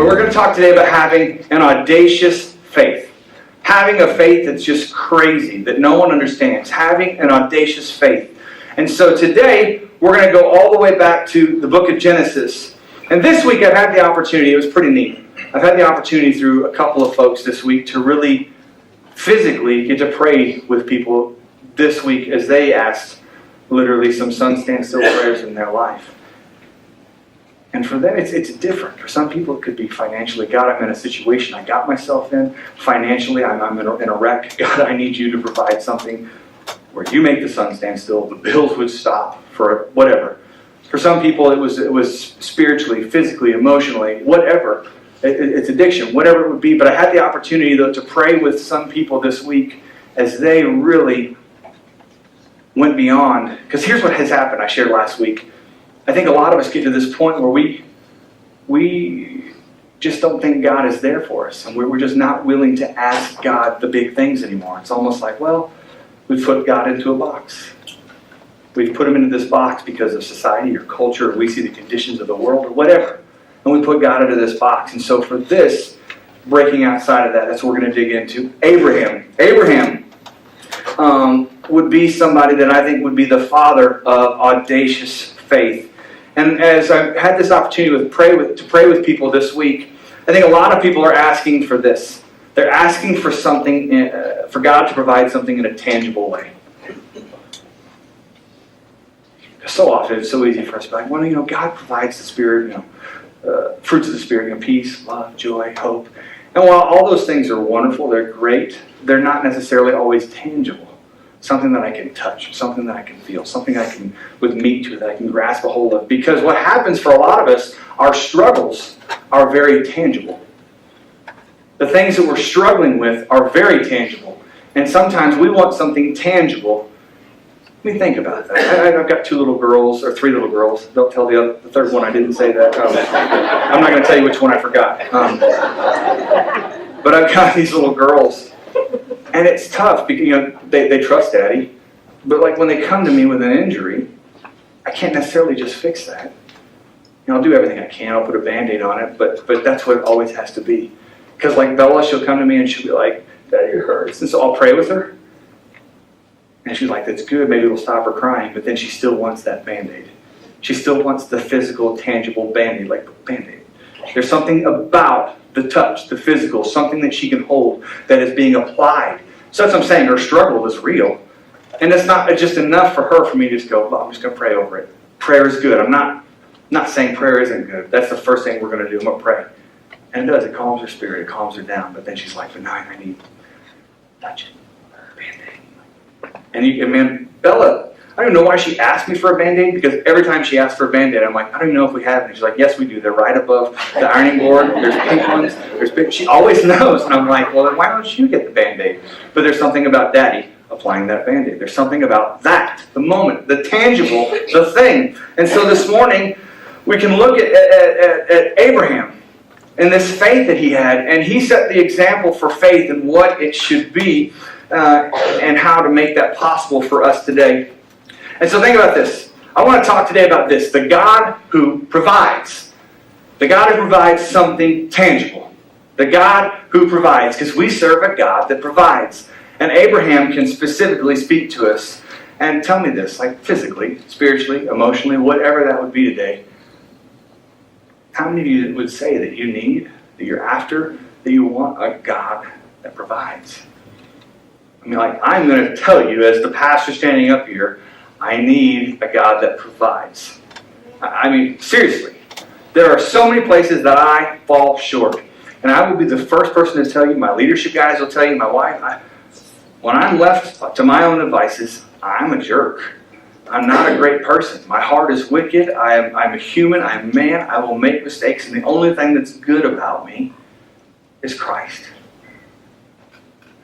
we're going to talk today about having an audacious faith. Having a faith that's just crazy, that no one understands. Having an audacious faith. And so today, we're going to go all the way back to the book of Genesis. And this week I've had the opportunity, it was pretty neat. I've had the opportunity through a couple of folks this week to really physically get to pray with people this week as they asked literally some sun stand still prayers in their life. And for them, it's different. For some people, it could be financially. God, I'm in a situation I got myself in. Financially, I'm in a wreck. God, I need you to provide something where you make the sun stand still. The bills would stop for whatever. For some people, it was spiritually, physically, emotionally, whatever. It's addiction, whatever it would be. But I had the opportunity, though, to pray with some people this week as they really went beyond. Because here's what has happened, I shared last week. I think a lot of us get to this point where we just don't think God is there for us. And we're just not willing to ask God the big things anymore. It's almost like, well, we've put God into a box. We've put him into this box because of society or culture, or we see the conditions of the world or whatever. And we put God into this box. And so for this, breaking outside of that, that's what we're going to dig into. Abraham. Abraham would be somebody that I think would be the father of audacious faith. And as I've had this opportunity to pray with people this week, I think a lot of people are asking for this. They're asking for something, for God to provide something in a tangible way. So often it's so easy for us to be like, well, God provides the Spirit, fruits of the Spirit, peace, love, joy, hope. And while all those things are wonderful, they're great, they're not necessarily always tangible. Something that I can touch, something that I can feel, something I can, with meat to it, that I can grasp a hold of. Because what happens for a lot of us, our struggles are very tangible. The things that we're struggling with are very tangible. And sometimes we want something tangible. Let me think about that. I've got 2 little girls, or 3 little girls. Don't tell the third one I didn't say that. I'm not going to tell you which one I forgot. But I've got these little girls. And it's tough because they trust Daddy, but like when they come to me with an injury, I can't necessarily just fix that. I'll do everything I can. I'll put a Band-Aid on it, but that's what it always has to be. Because like Bella, she'll come to me and she'll be like, "Daddy, it hurts," and so I'll pray with her, and she's like, "That's good. Maybe it'll stop her crying." But then she still wants that Band-Aid. She still wants the physical, tangible Band-Aid, like the Band-Aid. There's something about the touch, the physical, something that she can hold that is being applied. So that's what I'm saying. Her struggle is real. And it's not just enough for her for me to just go, well, I'm just going to pray over it. Prayer is good. I'm not saying prayer isn't good. That's the first thing we're going to do. I'm going to pray. And it does. It calms her spirit. It calms her down. But then she's like, but now I need touch it. Band-Aid. And man, Bella, I don't know why she asked me for a Band-Aid, because every time she asks for a Band-Aid, I'm like, I don't even know if we have any. She's like, yes, we do. They're right above the ironing board. There's pink ones. There's big. She always knows. And I'm like, well, then why don't you get the Band-Aid? But there's something about Daddy applying that Band-Aid. There's something about that, the moment, the tangible, the thing. And so this morning, we can look at Abraham and this faith that he had. And he set the example for faith and what it should be and how to make that possible for us today. And so think about this. I want to talk today about this. The God who provides. The God who provides something tangible. The God who provides. Because we serve a God that provides. And Abraham can specifically speak to us and tell me this, like physically, spiritually, emotionally, whatever that would be today. How many of you would say that you need, that you're after, that you want a God that provides? I mean, like, I'm going to tell you as the pastor standing up here, I need a God that provides. I mean, seriously. There are so many places that I fall short. And I will be the first person to tell you, my leadership guys will tell you, my wife, when I'm left to my own devices, I'm a jerk. I'm not a great person. My heart is wicked. I'm a human. I'm a man. I will make mistakes. And the only thing that's good about me is Christ.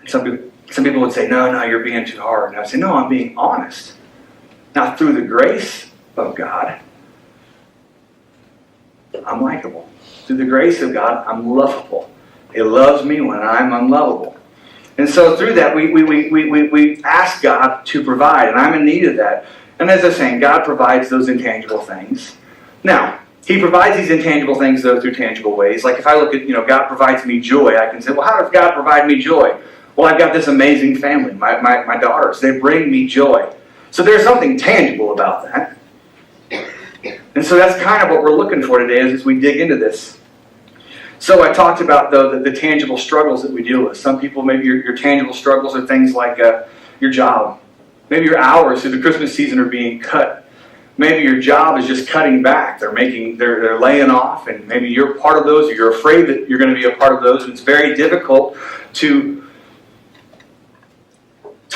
And some people would say, no, you're being too hard. And I would say, no, I'm being honest. Now, through the grace of God, I'm likable. Through the grace of God, I'm lovable. He loves me when I'm unlovable. And so through that, we ask God to provide, and I'm in need of that. And as I was saying, God provides those intangible things. Now, He provides these intangible things, though, through tangible ways. Like if I look at, God provides me joy, I can say, well, how does God provide me joy? Well, I've got this amazing family, my daughters. They bring me joy. So there's something tangible about that. And so that's kind of what we're looking for today as we dig into this. So I talked about, though, the tangible struggles that we deal with. Some people, maybe your tangible struggles are things like your job. Maybe your hours through the Christmas season are being cut. Maybe your job is just cutting back. They're laying off, and maybe you're part of those, or you're afraid that you're going to be a part of those, and it's very difficult to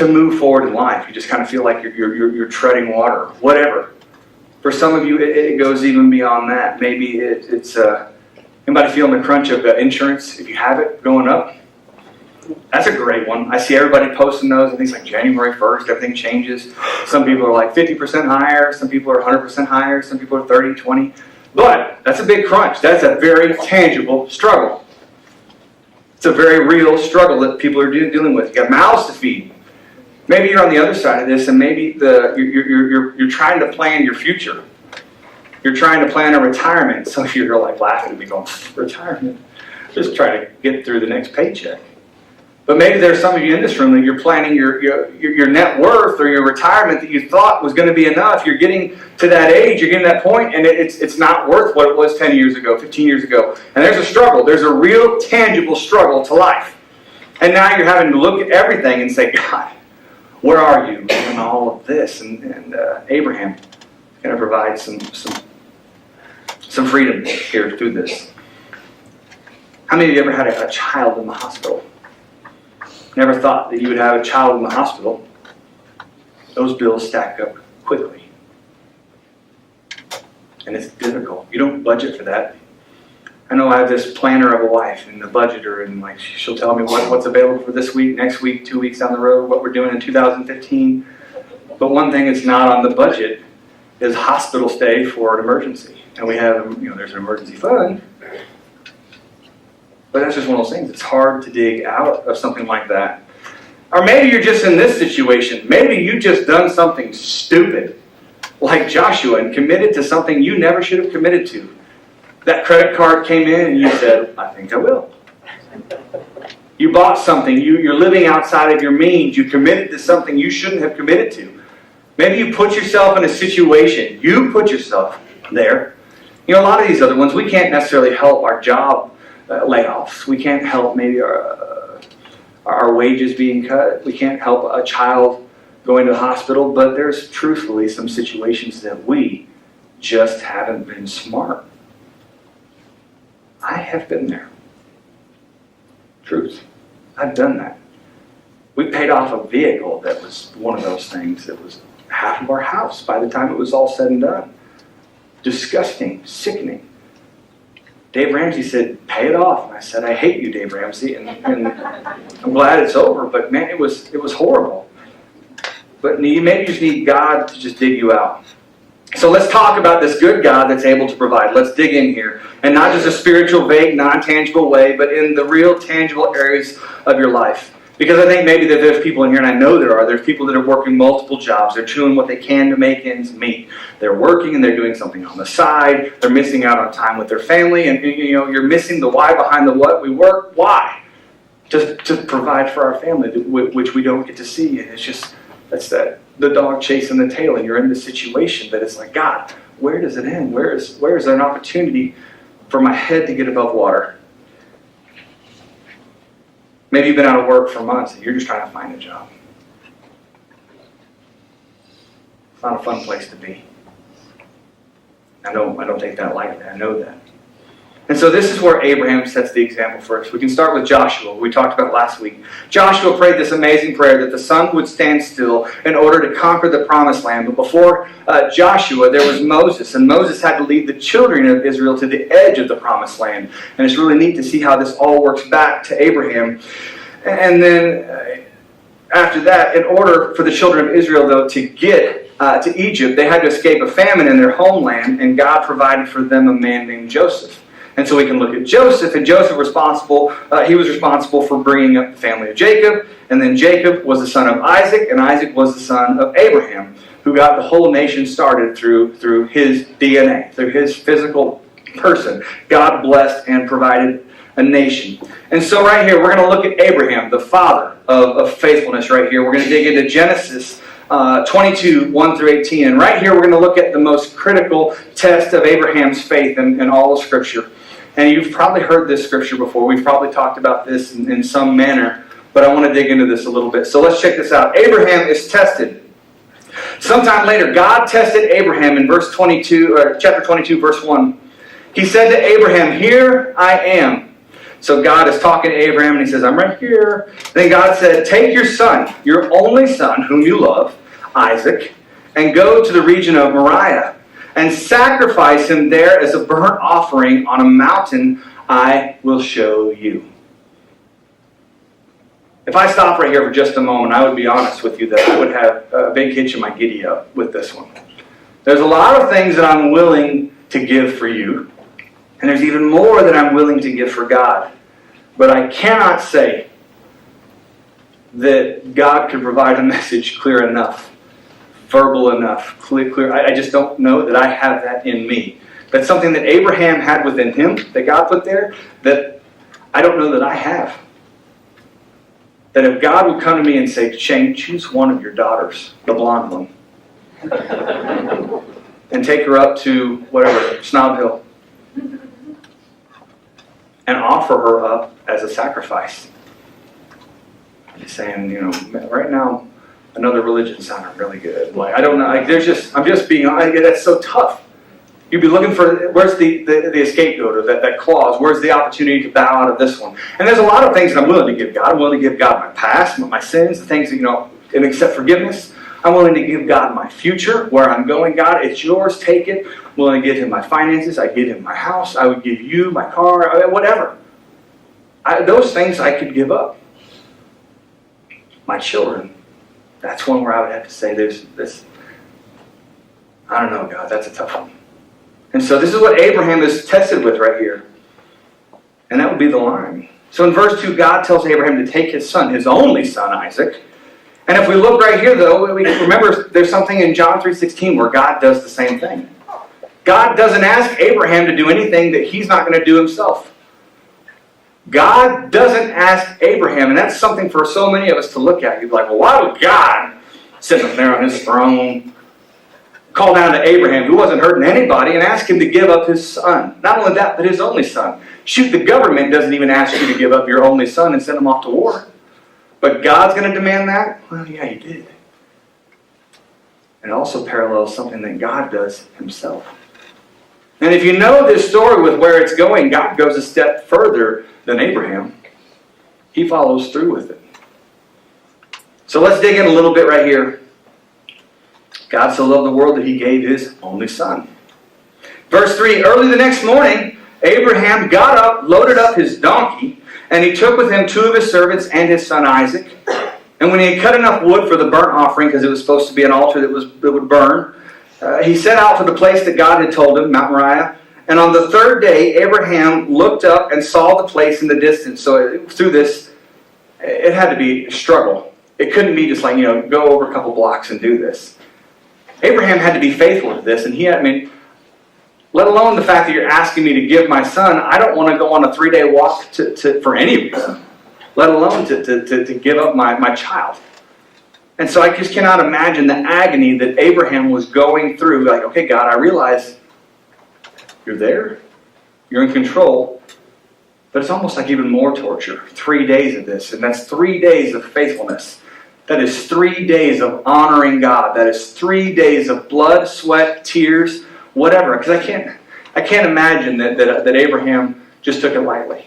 move forward in life. You just kind of feel like you're treading water, whatever. For some of you, it goes even beyond that. Maybe it's anybody feeling the crunch of insurance, if you have it, going up? That's a great one. I see everybody posting those. I think it's like January 1st, everything changes. Some people are like 50% higher. Some people are 100% higher. Some people are 30, 20. But that's a big crunch. That's a very tangible struggle. It's a very real struggle that people are dealing with. You got mouths to feed. Maybe you're on the other side of this, and maybe you're trying to plan your future. You're trying to plan a retirement. Some of you are like laughing at me going, retirement? Just try to get through the next paycheck. But maybe there's some of you in this room that you're planning your net worth or your retirement that you thought was going to be enough. You're getting to that age, you're getting to that point, and it's not worth what it was 10 years ago, 15 years ago. And there's a struggle. There's a real tangible struggle to life. And now you're having to look at everything and say, God, where are you in all of this? And Abraham is going to provide some freedom here through this. How many of you ever had a child in the hospital? Never thought that you would have a child in the hospital. Those bills stack up quickly. And it's difficult. You don't budget for that. I know I have this planner of a wife and the budgeter, and like she'll tell me what's available for this week, next week, 2 weeks down the road, what we're doing in 2015. But one thing that's not on the budget is hospital stay for an emergency. And we have, there's an emergency fund. But that's just one of those things. It's hard to dig out of something like that. Or maybe you're just in this situation. Maybe you just done something stupid, like Joshua, and committed to something you never should have committed to. That credit card came in and you said, I think I will. You bought something. You're living outside of your means. You committed to something you shouldn't have committed to. Maybe you put yourself in a situation. You put yourself there. A lot of these other ones, we can't necessarily help our job layoffs. We can't help maybe our wages being cut. We can't help a child going to the hospital. But there's truthfully some situations that we just haven't been smart. I have been there. Truth. I've done that. We paid off a vehicle that was one of those things that was half of our house by the time it was all said and done. Disgusting. Sickening. Dave Ramsey said, pay it off. And I said, I hate you, Dave Ramsey. And I'm glad it's over. But man, it was horrible. But you maybe just need God to just dig you out. So let's talk about this good God that's able to provide. Let's dig in here. And not just a spiritual, vague, non-tangible way, but in the real, tangible areas of your life. Because I think maybe that there's people in here, and I know there's people that are working multiple jobs. They're doing what they can to make ends meet. They're working and they're doing something on the side. They're missing out on time with their family. And you're missing the why behind the what. We work. Why? Just to provide for our family, which we don't get to see. And it's just, that's the dog chasing the tail. And you're in this situation that it's like, God, where does it end? Where is there an opportunity for my head to get above water? Maybe you've been out of work for months and you're just trying to find a job. It's not a fun place to be. I don't take that lightly. I know that. And so this is where Abraham sets the example for us. We can start with Joshua, we talked about last week. Joshua prayed this amazing prayer that the sun would stand still in order to conquer the promised land. But before Joshua, there was Moses. And Moses had to lead the children of Israel to the edge of the promised land. And it's really neat to see how this all works back to Abraham. And then after that, in order for the children of Israel, though, to get to Egypt, they had to escape a famine in their homeland. And God provided for them a man named Joseph. And so we can look at Joseph, and Joseph was responsible for bringing up the family of Jacob, and then Jacob was the son of Isaac, and Isaac was the son of Abraham, who got the whole nation started through his DNA, through his physical person. God blessed and provided a nation. And so right here, we're going to look at Abraham, the father of faithfulness right here. We're going to dig into Genesis 22, 1 through 18. And right here, we're going to look at the most critical test of Abraham's faith in all of Scripture. And you've probably heard this scripture before. We've probably talked about this in some manner. But I want to dig into this a little bit. So let's check this out. Abraham is tested. Sometime later, God tested Abraham in chapter 22, verse 1. He said to Abraham, "Here I am." So God is talking to Abraham and he says, "I'm right here." Then God said, "Take your son, your only son, whom you love, Isaac, and go to the region of Moriah, and sacrifice him there as a burnt offering on a mountain I will show you." If I stop right here for just a moment, I would be honest with you that I would have a big hitch in my giddy up with this one. There's a lot of things that I'm willing to give for you, and there's even more that I'm willing to give for God. But I cannot say that God could provide a message clear enough, verbal enough, clear. I just don't know that I have that in me. That's something that Abraham had within him, that God put there, that I don't know that I have. That if God would come to me and say, "Shane, choose one of your daughters, the blonde one, and take her up to whatever, Snob Hill, and offer her up as a sacrifice." He's saying, right now, another religion sounded really good. Like, I don't know. I'm just being honest. That's so tough. You'd be looking for, where's the scapegoat, or that clause? Where's the opportunity to bow out of this one? And there's a lot of things that I'm willing to give God. I'm willing to give God my past, my sins, the things that, and accept forgiveness. I'm willing to give God my future, where I'm going. God, it's yours, take it. I'm willing to give him my finances. I give him my house. I would give you my car, whatever. Those things I could give up. My children, that's one where I would have to say there's this, I don't know, God, that's a tough one. And so this is what Abraham is tested with right here. And that would be the line. So in verse 2, God tells Abraham to take his son, his only son, Isaac. And if we look right here, though, we remember there's something in John 3:16 where God does the same thing. God doesn't ask Abraham to do anything that he's not going to do himself. God doesn't ask Abraham, and that's something for so many of us to look at. You'd be like, well, why would God sit up there on his throne, call down to Abraham, who wasn't hurting anybody, and ask him to give up his son? Not only that, but his only son. Shoot, the government doesn't even ask you to give up your only son and send him off to war. But God's going to demand that? Well, yeah, he did. And it also parallels something that God does himself. And if you know this story with where it's going, God goes a step further than Abraham. He follows through with it. So let's dig in a little bit right here. God so loved the world that he gave his only son. Verse 3, early the next morning, Abraham got up, loaded up his donkey, and he took with him 2 of his servants and his son Isaac. And when he had cut enough wood for the burnt offering, because it was supposed to be an altar that would burn, he set out for the place that God had told him, Mount Moriah. And on the 3rd day, Abraham looked up and saw the place in the distance. So through this, it had to be a struggle. It couldn't be just like, go over a couple blocks and do this. Abraham had to be faithful to this. And let alone the fact that you're asking me to give my son, I don't want to go on a 3-day walk for any reason, let alone to give up my child. And so I just cannot imagine the agony that Abraham was going through. Like, okay, God, I realize you're there. You're in control. But it's almost like even more torture. 3 days of this. And that's 3 days of faithfulness. That is 3 days of honoring God. That is 3 days of blood, sweat, tears, whatever. Because I can't imagine that Abraham just took it lightly.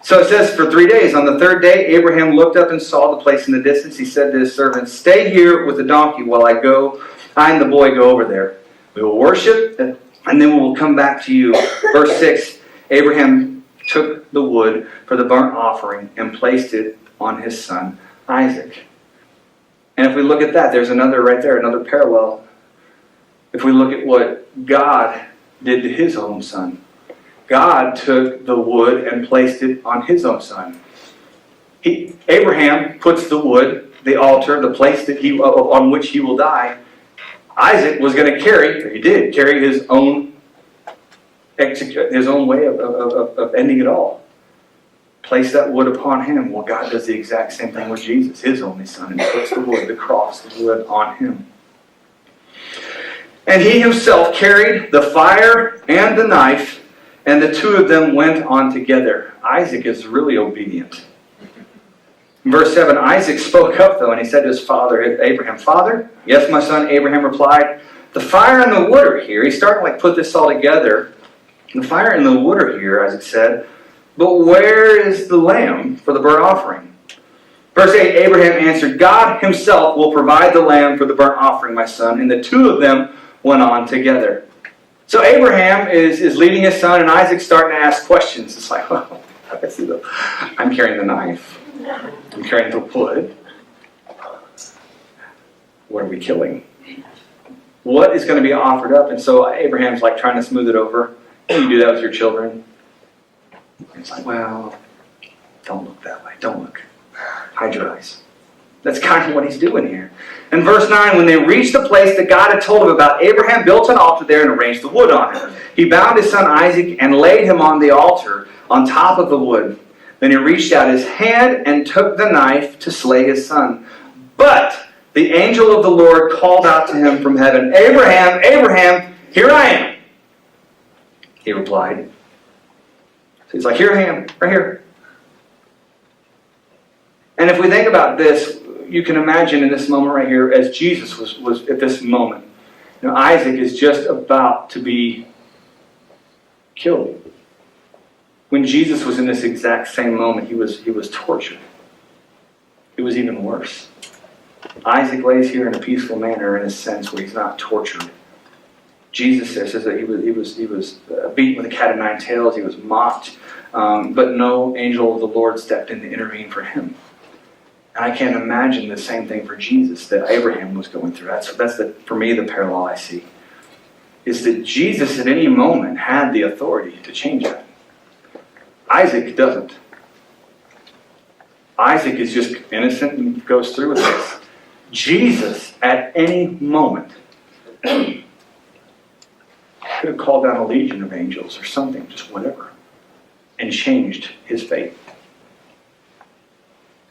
So it says, for 3 days. On the 3rd day, Abraham looked up and saw the place in the distance. He said to his servants, stay here with the donkey while I and the boy go over there. We will worship, and then we will come back to you. Verse 6, Abraham took the wood for the burnt offering and placed it on his son Isaac. And if we look at that, there's another right there, another parallel. If we look at what God did to his own son. God took the wood and placed it on his own son. Abraham puts the wood, the altar, the place that on which he will die. Isaac was going to carry his own execute his own way of ending it all. Place that wood upon him. Well, God does the exact same thing with Jesus, his only son, and he puts the wood, the cross, the wood on him. And he himself carried the fire and the knife, and the two of them went on together. Isaac is really obedient. In verse 7, Isaac spoke up, though, and he said to his father, Abraham, "Father?" "Yes, my son," Abraham replied. "The fire and the wood are here." He's starting to put this all together. "The fire and the wood are here," Isaac said. "But where is the lamb for the burnt offering?" Verse 8, Abraham answered, "God himself will provide the lamb for the burnt offering, my son." And the two of them went on together. So Abraham is leading his son, and Isaac's starting to ask questions. It's like, well, I'm carrying the knife. I'm carrying the wood. What are we killing? What is going to be offered up? And so Abraham's like trying to smooth it over. You do that with your children. It's like, well, don't look that way. Don't look. Hide your eyes. That's kind of what he's doing here. In verse 9, when they reached the place that God had told him about, Abraham built an altar there and arranged the wood on it. He bound his son Isaac and laid him on the altar on top of the wood. Then he reached out his hand and took the knife to slay his son. But the angel of the Lord called out to him from heaven, "Abraham, Abraham, here I am." He replied. So he's like, "Here I am, right here." And if we think about this, you can imagine in this moment right here, as Jesus was at this moment, Isaac is just about to be killed. When Jesus was in this exact same moment, he was tortured. It was even worse. Isaac lays here in a peaceful manner, in a sense where he's not tortured. Jesus says that he was beaten with a cat of nine tails. He was mocked, but no angel of the Lord stepped in to intervene for him. And I can't imagine the same thing for Jesus that Abraham was going through. That's for me the parallel I see, is that Jesus at any moment had the authority to change that. Isaac doesn't. Isaac is just innocent and goes through with this. Jesus, at any moment, could have called down a legion of angels or something, just whatever, and changed his fate.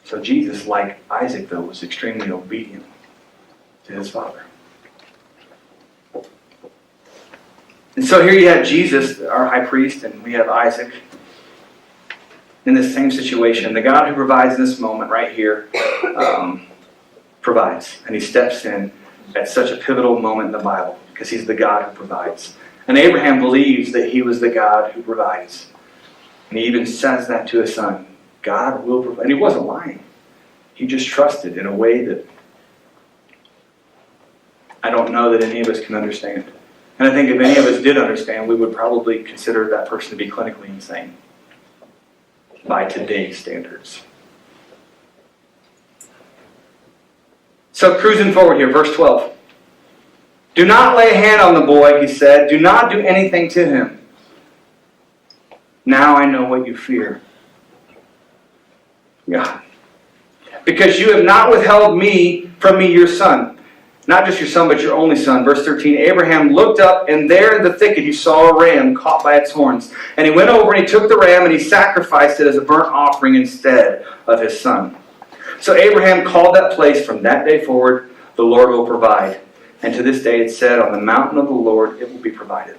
So Jesus, like Isaac, though, was extremely obedient to his father. And so here you have Jesus, our high priest, and we have Isaac in this same situation. The God who provides in this moment right here provides. And he steps in at such a pivotal moment in the Bible because he's the God who provides. And Abraham believes that he was the God who provides. And he even says that to his son. God will provide. And he wasn't lying. He just trusted in a way that I don't know that any of us can understand. And I think if any of us did understand, we would probably consider that person to be clinically insane by today's standards. So cruising forward here, verse 12. "Do not lay a hand on the boy," he said. "Do not do anything to him. Now I know what you fear. God. Because you have not withheld from me your son." Not just your son, but your only son. Verse 13, Abraham looked up, and there in the thicket he saw a ram caught by its horns. And he went over and he took the ram and he sacrificed it as a burnt offering instead of his son. So Abraham called that place from that day forward, "The Lord will provide." And to this day it said, "On the mountain of the Lord it will be provided."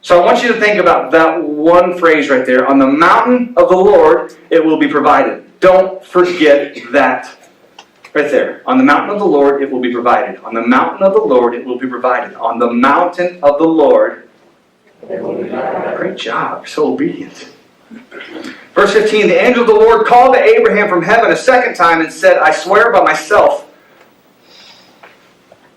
So I want you to think about that one phrase right there. On the mountain of the Lord it will be provided. Don't forget that. Right there. On the mountain of the Lord, it will be provided. On the mountain of the Lord, it will be provided. On the mountain of the Lord, it will be provided. Great job. You're so obedient. Verse 15, the angel of the Lord called to Abraham from heaven a second time and said, "I swear by myself."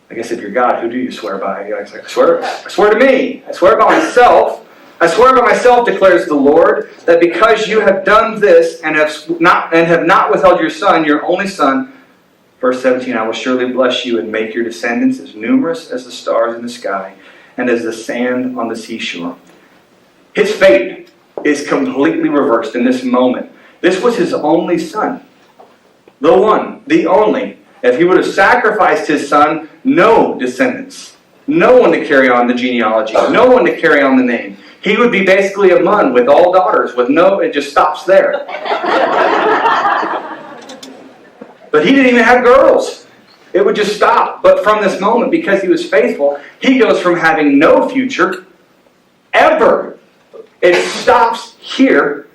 I guess if you're God, who do you swear by? I swear to me. I swear by myself. "I swear by myself, declares the Lord, that because you have done this and have not withheld your son, your only son," verse 17, "I will surely bless you and make your descendants as numerous as the stars in the sky and as the sand on the seashore." His fate is completely reversed in this moment. This was his only son. The one, the only. If he would have sacrificed his son, no descendants. No one to carry on the genealogy. No one to carry on the name. He would be basically a mun with all daughters, it just stops there. But he didn't even have girls. It would just stop. But from this moment, because he was faithful, he goes from having no future ever. It stops here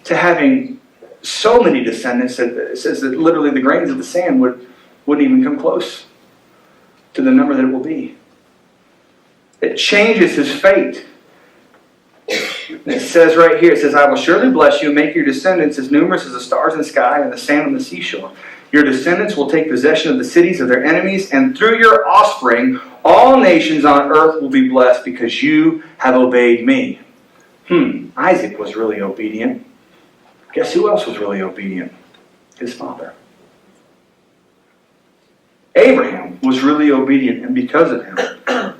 to having so many descendants that it says that literally the grains of the sand wouldn't even come close to the number that it will be. It changes his fate. It says right here, it says, I will surely bless you and make your descendants as numerous as the stars in the sky and the sand on the seashore. Your descendants will take possession of the cities of their enemies, and through your offspring, all nations on earth will be blessed because you have obeyed me. Isaac was really obedient. Guess who else was really obedient? His father. Abraham was really obedient, and because of him,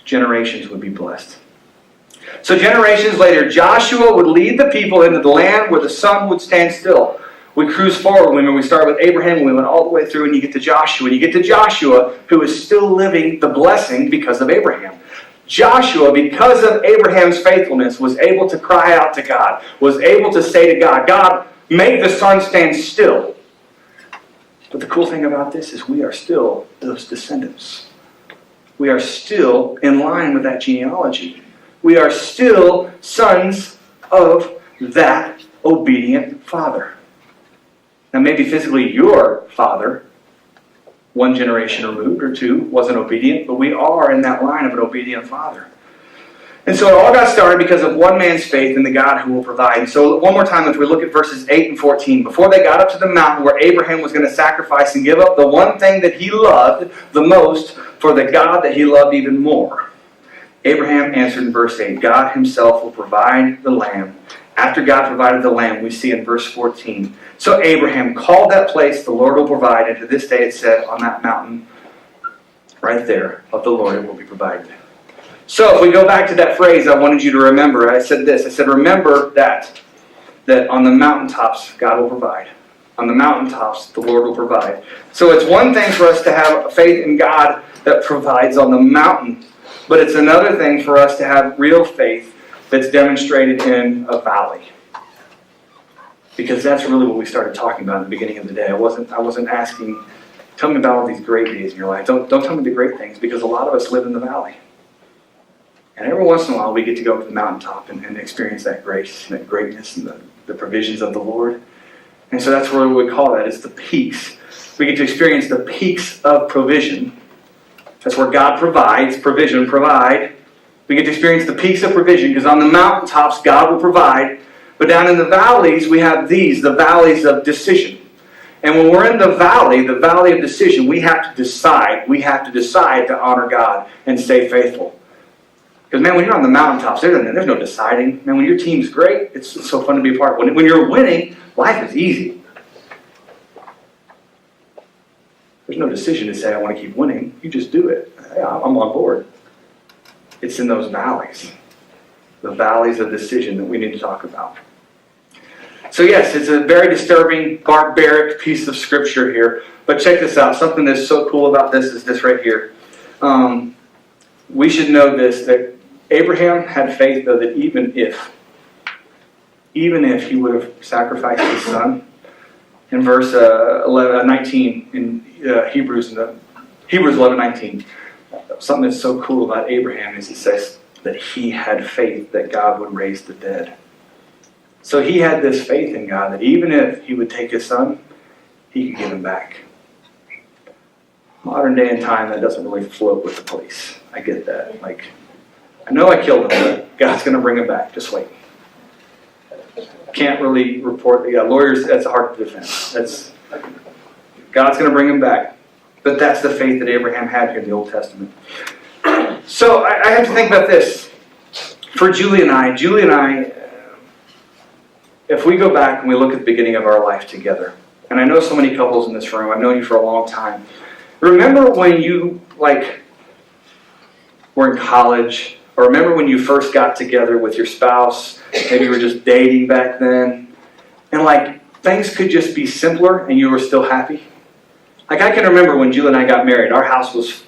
generations would be blessed. So generations later, Joshua would lead the people into the land where the sun would stand still. We cruise forward. When we start with Abraham, and we went all the way through, and you get to Joshua. And you get to Joshua, who is still living the blessing because of Abraham. Joshua, because of Abraham's faithfulness, was able to cry out to God, was able to say to God, God, make the sun stand still. But the cool thing about this is we are still those descendants. We are still in line with that genealogy. We are still sons of that obedient father. Now maybe physically your father, one generation removed or two, wasn't obedient, but we are in that line of an obedient father. And so it all got started because of one man's faith in the God who will provide. And so one more time, if we look at verses 8 and 14. Before they got up to the mountain where Abraham was going to sacrifice and give up the one thing that he loved the most for the God that he loved even more, Abraham answered in verse 8, God himself will provide the lamb. After God provided the lamb, we see in verse 14, so Abraham called that place, the Lord will provide, and to this day it said, on that mountain, right there, of the Lord it will be provided. So if we go back to that phrase I wanted you to remember, I said this, I said, remember that on the mountaintops, God will provide. On the mountaintops, the Lord will provide. So it's one thing for us to have faith in God that provides on the mountain, but it's another thing for us to have real faith that's demonstrated in a valley. Because that's really what we started talking about at the beginning of the day. I wasn't asking, tell me about all these great days in your life. Don't tell me the great things, because a lot of us live in the valley. And every once in a while we get to go up to the mountaintop and experience that grace and that greatness and the provisions of the Lord. And so that's what we call that. It's the peaks. We get to experience the peaks of provision. That's where God provides, provide. We get to experience the peaks of provision because on the mountaintops God will provide. But down in the valleys we have the valleys of decision. And when we're in the valley of decision, we have to decide. We have to decide to honor God and stay faithful. Because, man, when you're on the mountaintops, there's no deciding. Man, when your team's great, it's so fun to be a part of. When you're winning, life is easy. There's no decision to say, I want to keep winning. You just do it. Yeah, I'm on board. It's in those valleys. The valleys of decision that we need to talk about. So, yes, it's a very disturbing, barbaric piece of scripture here. But check this out. Something that's so cool about this is this right here. We should know this, that Abraham had faith, though, that even if he would have sacrificed his son, in verse 19 in Hebrews 11:19, something that's so cool about Abraham is it says that he had faith that God would raise the dead. So he had this faith in God that even if he would take his son, he could give him back. Modern day and time, that doesn't really float with the police. I get that. Like, I know I killed him, but God's going to bring him back. Just wait. Can't really report. Yeah, lawyers, that's hard to defend. God's going to bring him back. But that's the faith that Abraham had here in the Old Testament. So I have to think about this. For Julie and I, if we go back and we look at the beginning of our life together, and I know so many couples in this room, I've known you for a long time. Remember when you, were in college, or remember when you first got together with your spouse, maybe you were just dating back then, and things could just be simpler and you were still happy? I can remember when Julie and I got married, our house was,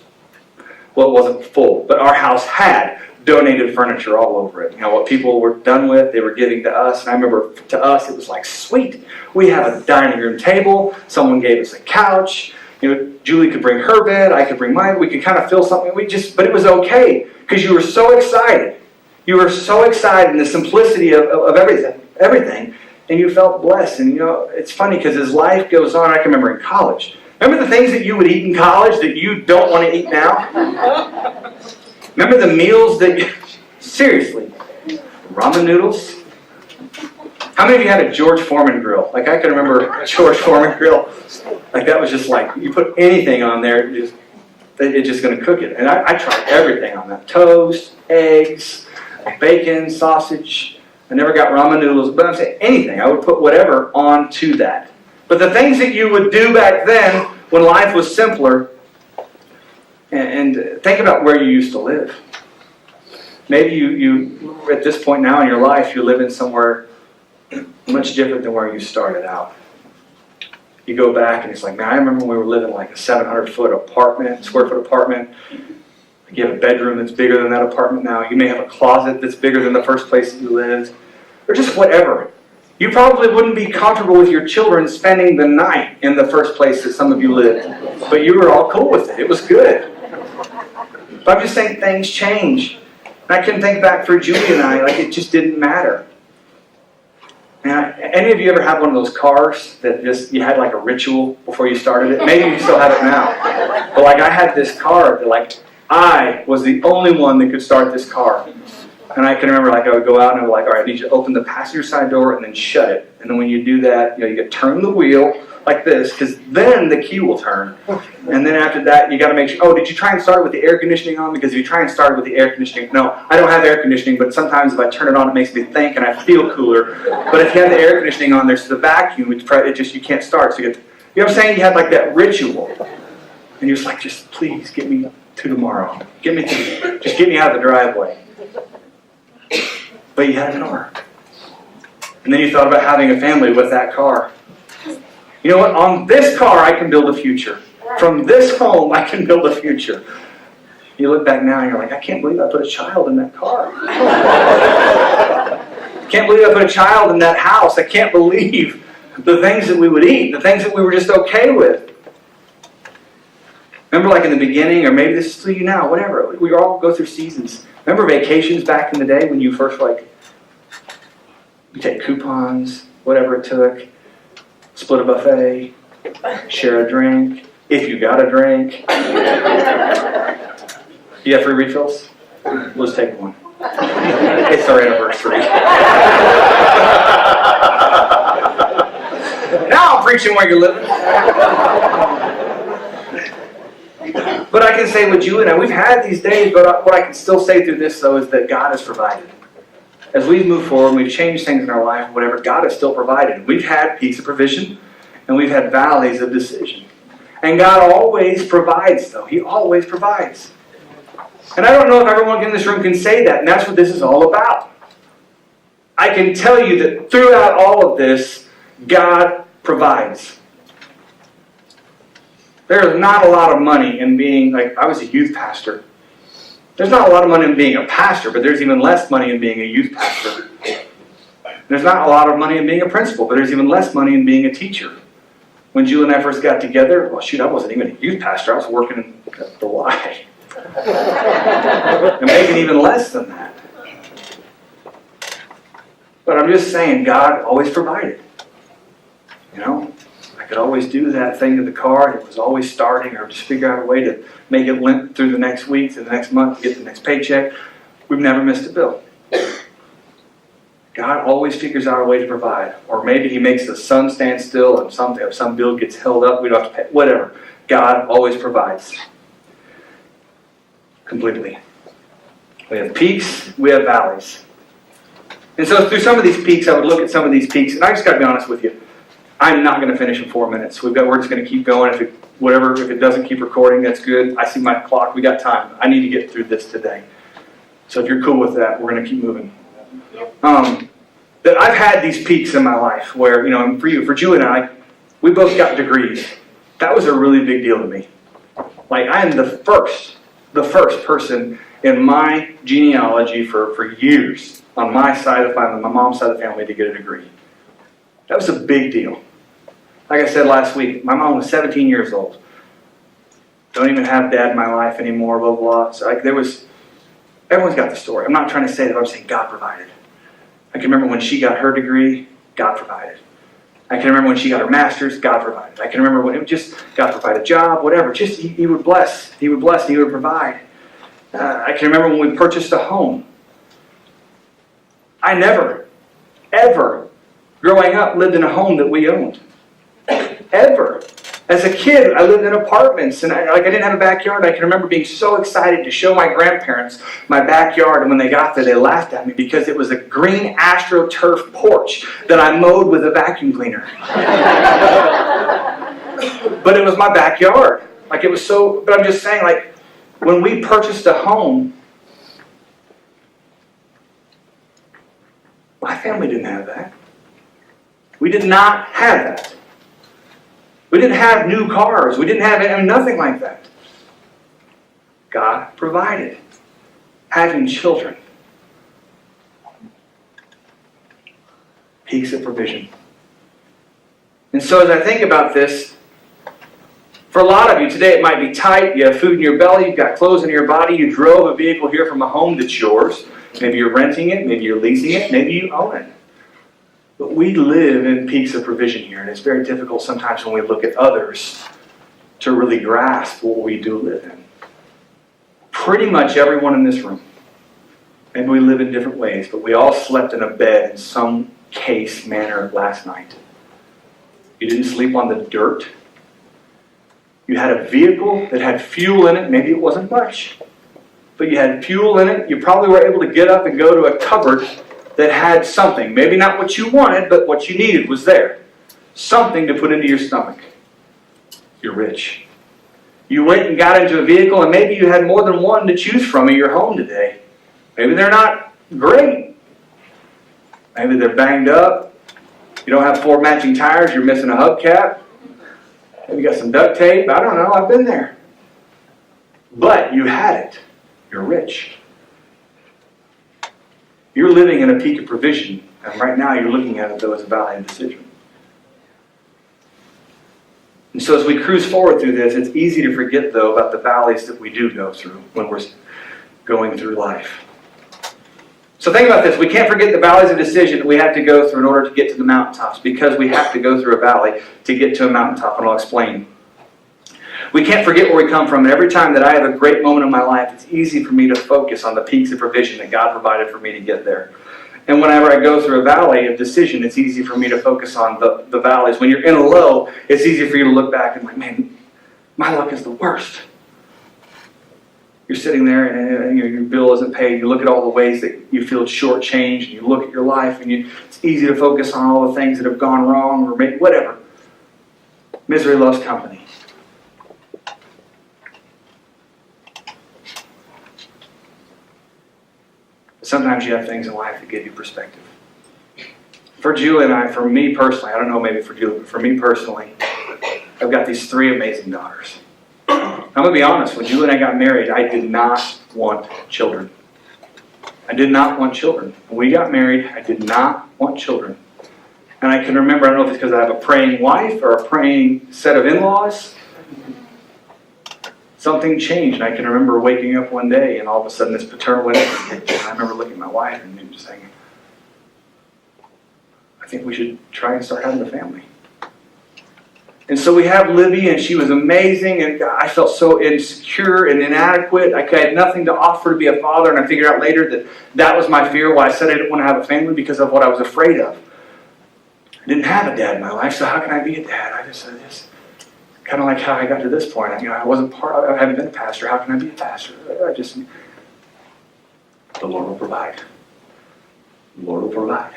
well, it wasn't full, but our house had donated furniture all over it. What people were done with, they were giving to us. And I remember to us, it was like, sweet, we have a dining room table. Someone gave us a couch. Julie could bring her bed. I could bring mine. We could kind of fill something. But it was okay because you were so excited. You were so excited in the simplicity of everything. And you felt blessed. And it's funny because as life goes on, I can remember in college. Remember the things that you would eat in college that you don't want to eat now? Remember the meals that seriously, ramen noodles? How many of you had a George Foreman grill? I can remember a George Foreman grill. That was just you put anything on there, it's just going to cook it. And I tried everything on that. Toast, eggs, bacon, sausage. I never got ramen noodles, but I'm saying anything. I would put whatever onto that. But the things that you would do back then when life was simpler, and think about where you used to live. Maybe you at this point now in your life, you're living somewhere much different than where you started out. You go back and it's man, I remember when we were living a 700 square foot apartment. You have a bedroom that's bigger than that apartment now. You may have a closet that's bigger than the first place that you lived. Or just whatever. You probably wouldn't be comfortable with your children spending the night in the first place that some of you lived. But you were all cool with it. It was good. But I'm just saying things change. And I can think back for Julie and I, it just didn't matter. Any of you ever had one of those cars that you had a ritual before you started it? Maybe you still have it now. But I had this car that I was the only one that could start this car. And I can remember I would go out and I would all right, I need you to open the passenger side door and then shut it. And then when you do that, you get turn the wheel like this, because then the key will turn. And then after that, you got to make sure, did you try and start it with the air conditioning on? Because if you try and start it with the air conditioning, no, I don't have air conditioning, but sometimes if I turn it on, it makes me think and I feel cooler. But if you have the air conditioning on, there's the vacuum, you can't start. So you know what I'm saying? You had that ritual. And you're just please get me to tomorrow. Just get me out of the driveway. But you had a car. And then you thought about having a family with that car. You know what? On this car, I can build a future. From this home, I can build a future. You look back now and you're I can't believe I put a child in that car. I can't believe I put a child in that house. I can't believe the things that we would eat, the things that we were just okay with. Remember in the beginning, or maybe this is to you now, whatever. We all go through seasons. Remember vacations back in the day when you first you take coupons, whatever it took, split a buffet, share a drink, if you got a drink. You have free refills? Let's take one. It's our anniversary. Now I'm preaching where you're living. But I can say with you and I, we've had these days, but what I can still say through this, though, is that God has provided. As we've moved forward, we've changed things in our life, whatever, God has still provided. We've had peaks of provision, and we've had valleys of decision. And God always provides, though. He always provides. And I don't know if everyone in this room can say that, and that's what this is all about. I can tell you that throughout all of this, God provides. There's not a lot of money in being, I was a youth pastor. There's not a lot of money in being a pastor, but there's even less money in being a youth pastor. There's not a lot of money in being a principal, but there's even less money in being a teacher. When Julie and I first got together, I wasn't even a youth pastor. I was working at the Y. And making even less than that. But I'm just saying, God always provided. I could always do that thing to the car, and it was always starting, or just figure out a way to make it limp through the next week, to the next month, to get the next paycheck. We've never missed a bill. God always figures out a way to provide. Or maybe He makes the sun stand still, and some bill gets held up, we don't have to pay. Whatever. God always provides. Completely. We have peaks, we have valleys. And so through some of these peaks, I would look at some of these peaks, and I just got to be honest with you. I'm not going to finish in 4 minutes. We're just going to keep going. If it doesn't keep recording, that's good. I see my clock. We got time. I need to get through this today. So if you're cool with that, we're going to keep moving. That I've had these peaks in my life where, for Julie and I, we both got degrees. That was a really big deal to me. I am the first person in my genealogy for years on my side of the family, my mom's side of the family, to get a degree. That was a big deal. Like I said last week, my mom was 17 years old. Don't even have dad in my life anymore, blah, blah. So everyone's got the story. I'm not trying to say that, I'm saying God provided. I can remember when she got her degree, God provided. I can remember when she got her master's, God provided. I can remember when it just, God provided a job, whatever. Just, He would bless. He would bless, and He would provide. I can remember when we purchased a home. I never, ever, growing up, lived in a home that we owned. Ever. As a kid, I lived in apartments, and I didn't have a backyard. I can remember being so excited to show my grandparents my backyard, and when they got there, they laughed at me because it was a green AstroTurf porch that I mowed with a vacuum cleaner. But it was my backyard. Like, it was so, but I'm just saying, like, when we purchased a home, my family didn't have that. We did not have that. We didn't have new cars. We didn't have nothing like that. God provided. Having children. Peaks of provision. And so as I think about this, for a lot of you today it might be tight. You have food in your belly. You've got clothes in your body. You drove a vehicle here from a home that's yours. Maybe you're renting it. Maybe you're leasing it. Maybe you own it. But we live in peaks of provision here, and it's very difficult sometimes when we look at others to really grasp what we do live in. Pretty much everyone in this room, maybe we live in different ways, but we all slept in a bed in some case, manner last night. You didn't sleep on the dirt. You had a vehicle that had fuel in it. Maybe it wasn't much, but you had fuel in it. You probably were able to get up and go to a cupboard that had something. Maybe not what you wanted, but what you needed was there. Something to put into your stomach. You're rich. You went and got into a vehicle, and maybe you had more than one to choose from in your home today. Maybe they're not great. Maybe they're banged up. You don't have 4 matching tires. You're missing a hubcap. Maybe you got some duct tape. I don't know. I've been there. But you had it. You're rich. You're living in a peak of provision, and right now you're looking at it, though, as a valley of decision. And so as we cruise forward through this, it's easy to forget, though, about the valleys that we do go through when we're going through life. So think about this. We can't forget the valleys of decision that we have to go through in order to get to the mountaintops, because we have to go through a valley to get to a mountaintop, and I'll explain. We can't forget where we come from, and every time that I have a great moment in my life, it's easy for me to focus on the peaks of provision that God provided for me to get there. And whenever I go through a valley of decision, it's easy for me to focus on the valleys. When you're in a low, it's easy for you to look back and like, man, my luck is the worst. You're sitting there and your bill isn't paid. You look at all the ways that you feel shortchanged, and you look at your life, and it's easy to focus on all the things that have gone wrong or maybe whatever. Misery loves company. Sometimes you have things in life that give you perspective. For Julie and I, for me personally, I don't know maybe for Julie, but for me personally, I've got these 3 amazing daughters. I'm going to be honest, when Julie and I got married, I did not want children. I did not want children. When we got married, I did not want children. And I can remember, I don't know if it's because I have a praying wife or a praying set of in-laws, something changed, and I can remember waking up one day and all of a sudden this paternal instinct hit me. I remember looking at my wife and just saying, I think we should try and start having a family. And so we have Libby, and she was amazing, and I felt so insecure and inadequate. I had nothing to offer to be a father, and I figured out later that that was my fear, why I said I didn't want to have a family, because of what I was afraid of. I didn't have a dad in my life, so how can I be a dad? I just said this. Kind of like how I got to this point. I haven't been a pastor. How can I be a pastor? The Lord will provide. The Lord will provide.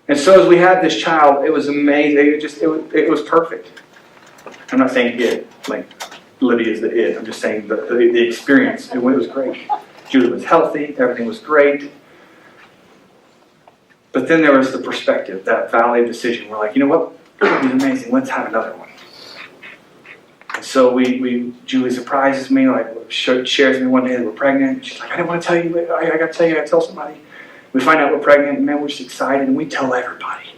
And so as we had this child, it was amazing. It was perfect. I'm not saying it, like Libby is the it. I'm just saying the experience. It was great. Julie was healthy. Everything was great. But then there was the perspective, that valley of decision. We're like, you know what? It was amazing. Let's have another one. So Julie surprises me, like shares me one day that we're pregnant. She's like, I didn't want to tell you, I got to tell you, I got to tell somebody. We find out we're pregnant, and man, we're just excited, and we tell everybody.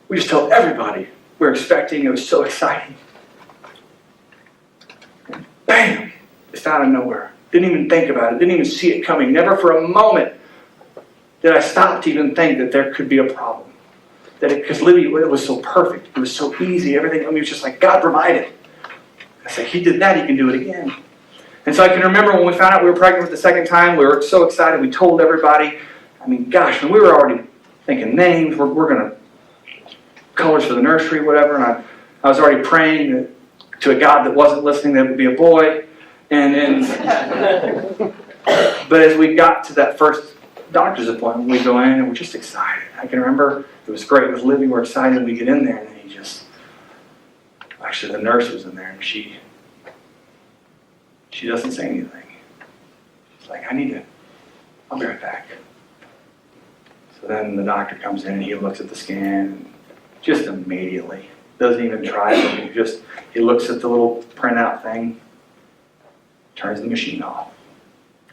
We just tell everybody we're expecting. It was so exciting. And bam! Just out of nowhere. Didn't even think about it. Didn't even see it coming. Never for a moment did I stop to even think that there could be a problem. Because Libby, it was so perfect. It was so easy. Everything, it was just like God provided. I said, He did that, He can do it again. And so I can remember when we found out we were pregnant for the second time, we were so excited. We told everybody. I mean, gosh, when we were already thinking names, we're going to colors for the nursery, whatever. And I was already praying to a God that wasn't listening that it would be a boy. And but as we got to that first doctor's appointment, we go in and we're just excited. I can remember it was great with Libby. We're excited. We get in there, and then actually the nurse was in there, and she doesn't say anything. She's like, I'll be right back. So then the doctor comes in and he looks at the scan, and just immediately, doesn't even try it. He looks at the little printout thing, turns the machine off,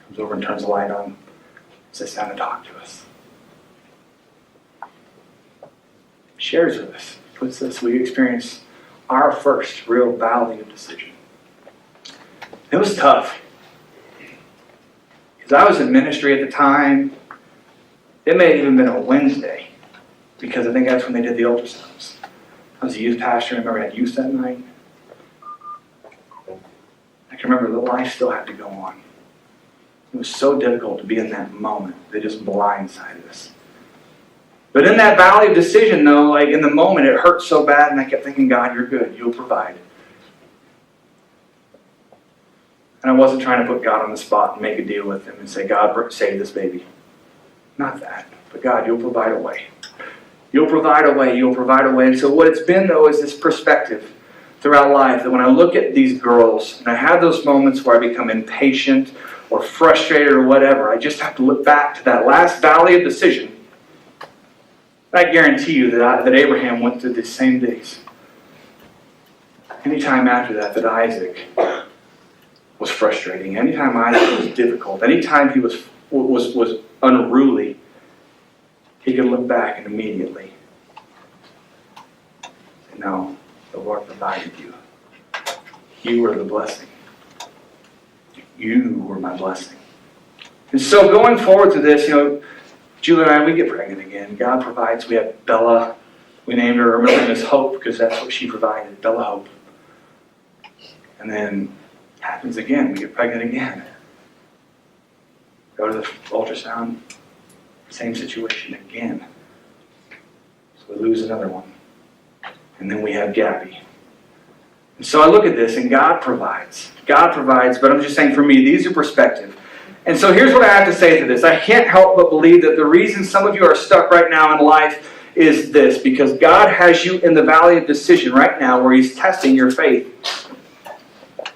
comes over and turns the light on, sits down and talks to us. Shares with us, puts us, we experienced our first real valley of decision. It was tough. Because I was in ministry at the time. It may have even been a Wednesday, because I think that's when they did the ultrasounds. I was a youth pastor, and I remember I had youth that night. I can remember the life still had to go on. It was so difficult to be in that moment. They just blindsided us. But in that valley of decision, though, like in the moment, it hurt so bad, and I kept thinking, God, you're good. You'll provide. And I wasn't trying to put God on the spot and make a deal with Him and say, God, save this baby. Not that. But God, you'll provide a way. You'll provide a way. You'll provide a way. And so what it's been, though, is this perspective throughout life that when I look at these girls and I have those moments where I become impatient or frustrated or whatever, I just have to look back to that last valley of decision. I guarantee you that Abraham went through these same days. Anytime after that Isaac was frustrating, anytime Isaac was difficult, anytime he was unruly, he could look back and immediately say, no, the Lord provided you. You were the blessing. You were my blessing. And so going forward to this, Julie and I, we get pregnant again. God provides. We have Bella. We named her, our middle name is Hope, because that's what she provided, Bella Hope. And then happens again. We get pregnant again. Go to the ultrasound. Same situation again. So we lose another one. And then we have Gabby. And so I look at this, and God provides. God provides, but I'm just saying for me, these are perspective. And so here's what I have to say to this. I can't help but believe that the reason some of you are stuck right now in life is this, because God has you in the valley of decision right now where He's testing your faith.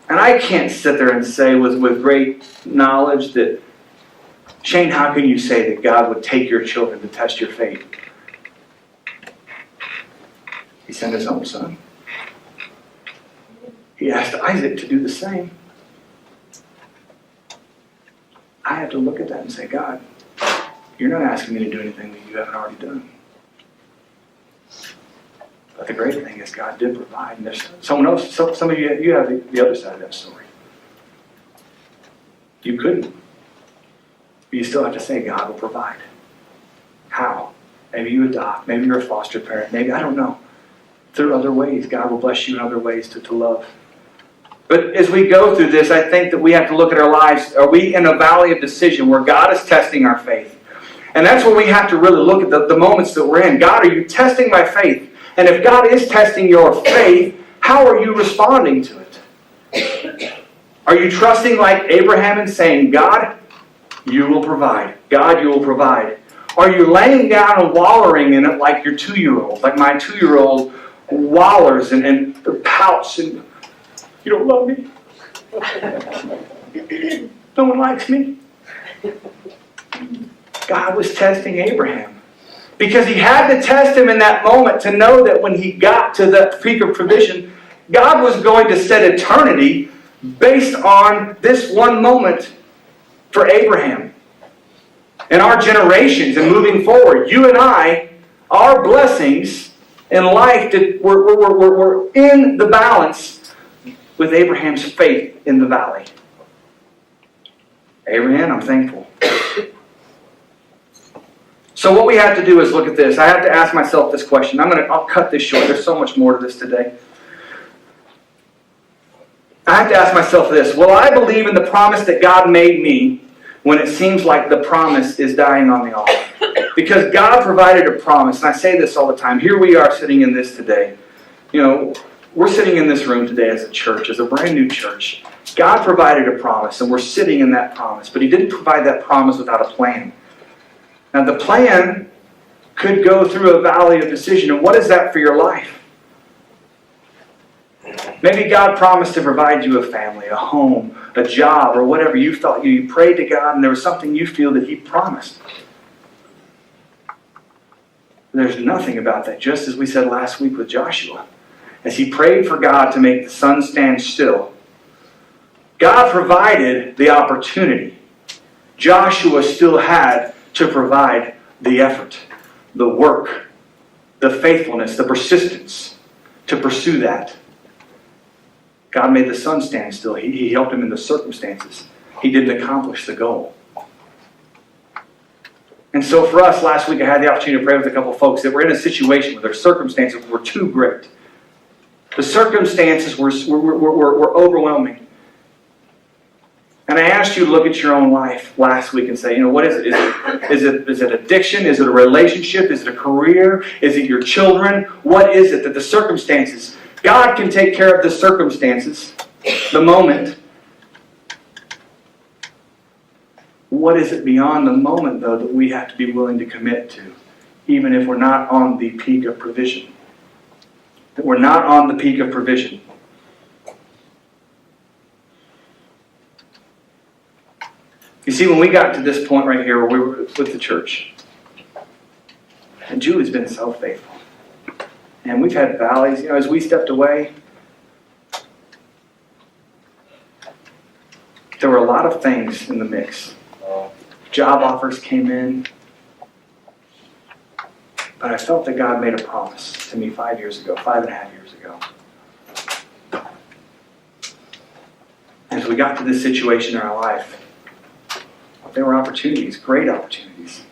And I can't sit there and say with great knowledge that, Shane, how can you say that God would take your children to test your faith? He sent His own son. He asked Isaac to do the same. I have to look at that and say, God, you're not asking me to do anything that you haven't already done. But the great thing is God did provide. And there's someone else, some of you have the other side of that story. You couldn't. But you still have to say God will provide. How? Maybe you adopt. Maybe you're a foster parent. Maybe, I don't know. Through other ways. God will bless you in other ways to love. But as we go through this, I think that we have to look at our lives. Are we in a valley of decision where God is testing our faith? And that's where we have to really look at the moments that we're in. God, are you testing my faith? And if God is testing your faith, how are you responding to it? Are you trusting like Abraham and saying, God, you will provide. God, you will provide. Are you laying down and wallowing in it like your 2-year-old? Like my 2-year-old wallers and pouts and you don't love me. No one likes me. God was testing Abraham. Because He had to test him in that moment to know that when he got to that peak of provision, God was going to set eternity based on this one moment for Abraham. And our generations and moving forward, you and I, our blessings in life were in the balance with Abraham's faith in the valley. Abraham, I'm thankful. So what we have to do is look at this. I have to ask myself this question. I'll cut this short. There's so much more to this today. I have to ask myself this. Will I believe in the promise that God made me when it seems like the promise is dying on the altar? Because God provided a promise, and I say this all the time. Here we are sitting in this today. We're sitting in this room today as a church, as a brand new church. God provided a promise, and we're sitting in that promise. But He didn't provide that promise without a plan. Now, the plan could go through a valley of decision. And what is that for your life? Maybe God promised to provide you a family, a home, a job, or whatever you thought. You prayed to God, and there was something you feel that He promised. There's nothing about that, just as we said last week with Joshua. As he prayed for God to make the sun stand still, God provided the opportunity. Joshua still had to provide the effort, the work, the faithfulness, the persistence to pursue that. God made the sun stand still. He helped him in the circumstances. He didn't accomplish the goal. And so for us, last week I had the opportunity to pray with a couple folks that were in a situation where their circumstances were too great. The circumstances were overwhelming. And I asked you to look at your own life last week and say, what is it? Is it addiction? Is it a relationship? Is it a career? Is it your children? What is it that the circumstances? God can take care of the circumstances, the moment. What is it beyond the moment, though, that we have to be willing to commit to, even if we're not on the peak of provision? That we're not on the peak of provision. You see, when we got to this point right here where we were with the church, and Julie's been so faithful. And we've had valleys, as we stepped away, there were a lot of things in the mix. Job offers came in. But I felt that God made a promise to me 5.5 years ago. As we got to this situation in our life, there were opportunities, great opportunities.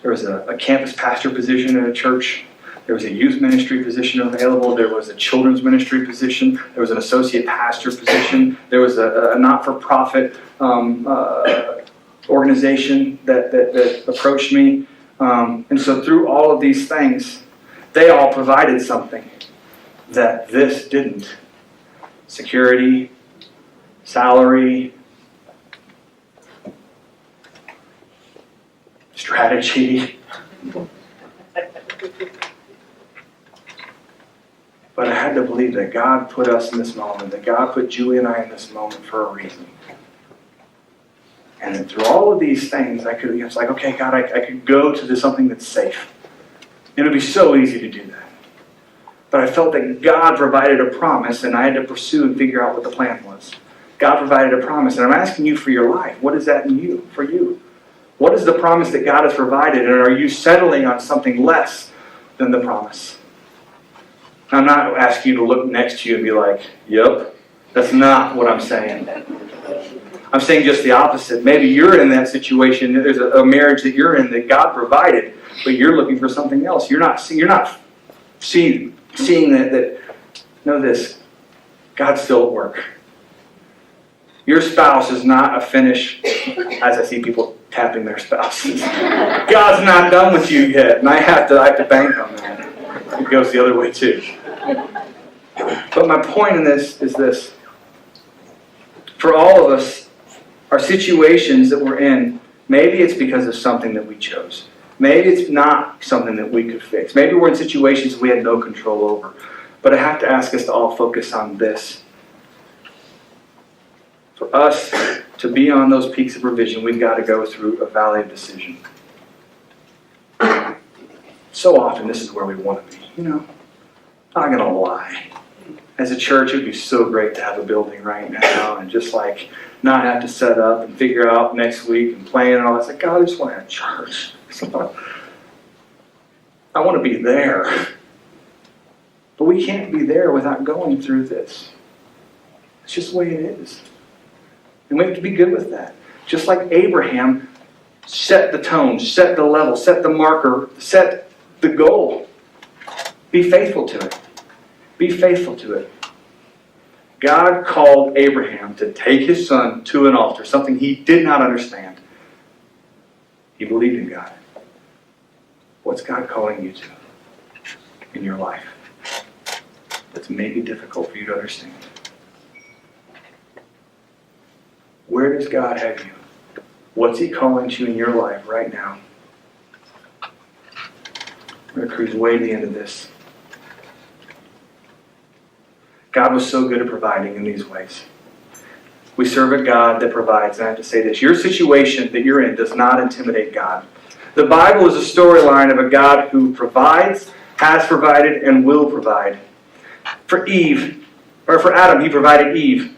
There was a campus pastor position at a church. There was a youth ministry position available. There was a children's ministry position. There was an associate pastor position. There was a not-for-profit organization that approached me. And so through all of these things, they all provided something that this didn't. Security, salary, strategy. But I had to believe that God put us in this moment, that God put Julie and I in this moment for a reason. And then through all of these things, it's like, okay, God, I could go to something that's safe. It would be so easy to do that. But I felt that God provided a promise, and I had to pursue and figure out what the plan was. God provided a promise, and I'm asking you for your life. What is that in you, for you? What is the promise that God has provided, and are you settling on something less than the promise? I'm not asking you to look next to you and be like, yep, that's not what I'm saying. I'm saying just the opposite. Maybe you're in that situation. There's a marriage that you're in that God provided, but you're looking for something else. You're not seeing that. Know this: God's still at work. Your spouse is not a finish. As I see people tapping their spouses, God's not done with you yet, and I have to bank on that. It goes the other way too. But my point in this is this: for all of us, our situations that we're in, maybe it's because of something that we chose. Maybe it's not something that we could fix. Maybe we're in situations we had no control over. But I have to ask us to all focus on this. For us to be on those peaks of provision, we've got to go through a valley of decision. So often this is where we want to be. Not going to lie. As a church, it would be so great to have a building right now and just like not have to set up and figure out next week and plan and all that. It's like, God, I just want to have church. I want to be there. But we can't be there without going through this. It's just the way it is. And we have to be good with that. Just like Abraham set the tone, set the level, set the marker, set the goal. Be faithful to it. Be faithful to it. God called Abraham to take his son to an altar, something he did not understand. He believed in God. What's God calling you to in your life that's maybe difficult for you to understand? Where does God have you? What's He calling to you in your life right now? I'm going to cruise way to the end of this. God was so good at providing in these ways. We serve a God that provides. And I have to say this. Your situation that you're in does not intimidate God. The Bible is a storyline of a God who provides, has provided, and will provide. For Adam, He provided Eve.